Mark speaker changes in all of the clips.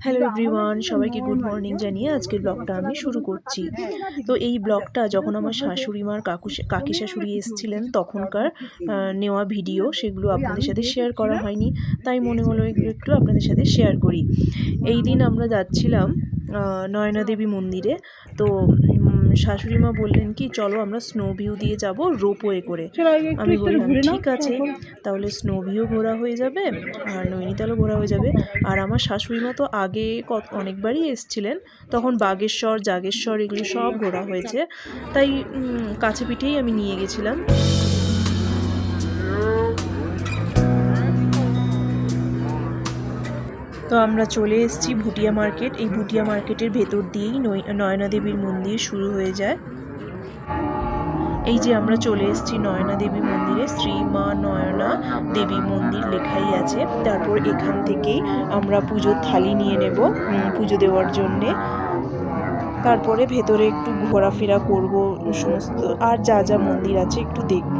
Speaker 1: Hello everyone, সবাইকে good morning জানিয়ে আজকের ব্লগটা আমি শুরু করছি। তো এই ব্লগটা যখন আমার শাশুড়ি মার কাকি শাশুড়ি এসেছিলেন তখনকার নেওয়া ভিডিও, সেগুলো আপনাদের সাথে শেয়ার করা হয়নি, তাই মনে হলো এগুলো একটু আপনাদের সাথে শেয়ার করি। এই দিন আমরা যাচ্ছিলাম নয়না দেবী মন্দিরে। তো শাশুড়ি মা বললেন কি চলো আমরা স্নো ভিউ দিয়ে যাব রোপওয়ে করে। আমি বললাম ঠিক আছে, তাহলে স্নো ভিউ ঘোরা হয়ে যাবে আর নৈনিতালও ঘোরা হয়ে যাবে। আর আমার শাশুড়ি মা তো আগে অনেকবারই এসেছিলেন, তখন বাগেশ্বর জাগেশ্বর এগুলো সব ঘোরা হয়েছে, তাই কাছে পিঠেই আমি নিয়ে গেছিলাম। তো আমরা চলে এসেছি ভুটিয়া মার্কেট। এই ভুটিয়া মার্কেটের ভেতর দিয়েই নয়না দেবীর মন্দির শুরু হয়ে যায়। এই যে আমরা চলে এসেছি নয়না দেবী মন্দিরে, শ্রী মা নয়না দেবী মন্দির লেখাই আছে। তারপর এখান থেকেই আমরা পুজোর থালি নিয়ে নেব পুজো দেওয়ার জন্যে। তারপরে ভেতরে একটু ঘোরাফেরা করব, সমস্ত আর যা যা মন্দির আছে একটু দেখব।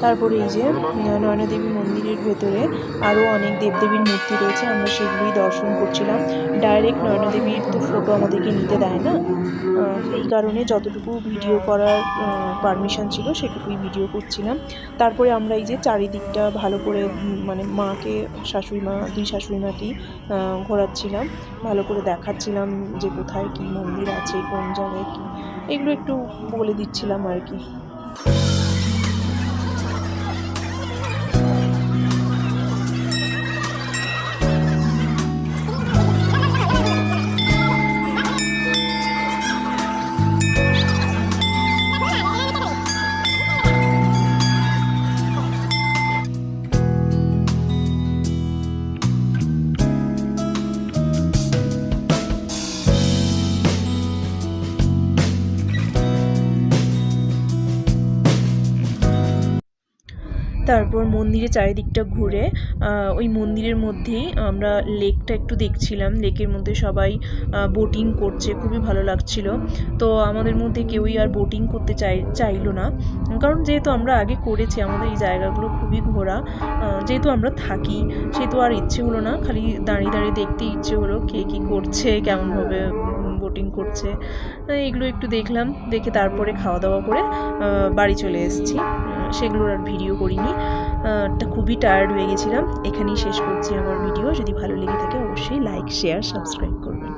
Speaker 1: তারপরে এই যে নয়না দেবী মন্দিরের ভেতরে আরও অনেক দেবদেবীর মূর্তি রয়েছে, আমরা সেগুলোই দর্শন করছিলাম। ডাইরেক্ট নয়না দেবীর তো ফটো আমাদেরকে নিতে দেয় না, এই কারণে যতটুকু ভিডিও করার পারমিশন ছিল সেটুকুই ভিডিও করছিলাম। তারপরে আমরা এই যে চারিদিকটা ভালো করে মানে মাকে দুই শাশুড়ি মাকেই ঘোরাচ্ছিলাম, ভালো করে দেখাচ্ছিলাম যে কোথায় কি মন্দির আছে, কোন জায়গায় কি, এগুলো একটু বলে দিচ্ছিলাম আর কি। তারপর মন্দিরের চারিদিকটা ঘুরে ওই মন্দিরের মধ্যেই আমরা লেকটা একটু দেখছিলাম। লেকের মধ্যে সবাই বোটিং করছে, খুবই ভালো লাগছিল। তো আমাদের মধ্যে কেউই আর বোটিং করতে চাইলো না, কারণ যেহেতু আমরা আগে করেছি, আমাদের এই জায়গাগুলো খুবই ঘোরা, যেহেতু আমরা থাকি সেহেতু আর ইচ্ছে হলো না, খালি দাঁড়িয়ে দাঁড়িয়ে দেখতে ইচ্ছে হলো কে কী করছে, কেমনভাবে বোটিং করছে, এগুলো একটু দেখলাম। দেখে তারপরে খাওয়া দাওয়া করে বাড়ি চলে এসেছি, সেগুলোর আর ভিডিও করিনি। খুবই টায়ার্ড হয়ে গেছিলাম। এখানেই শেষ করছি আমার ভিডিও। যদি ভালো লেগে থাকে অবশ্যই লাইক, শেয়ার, সাবস্ক্রাইব করবেন।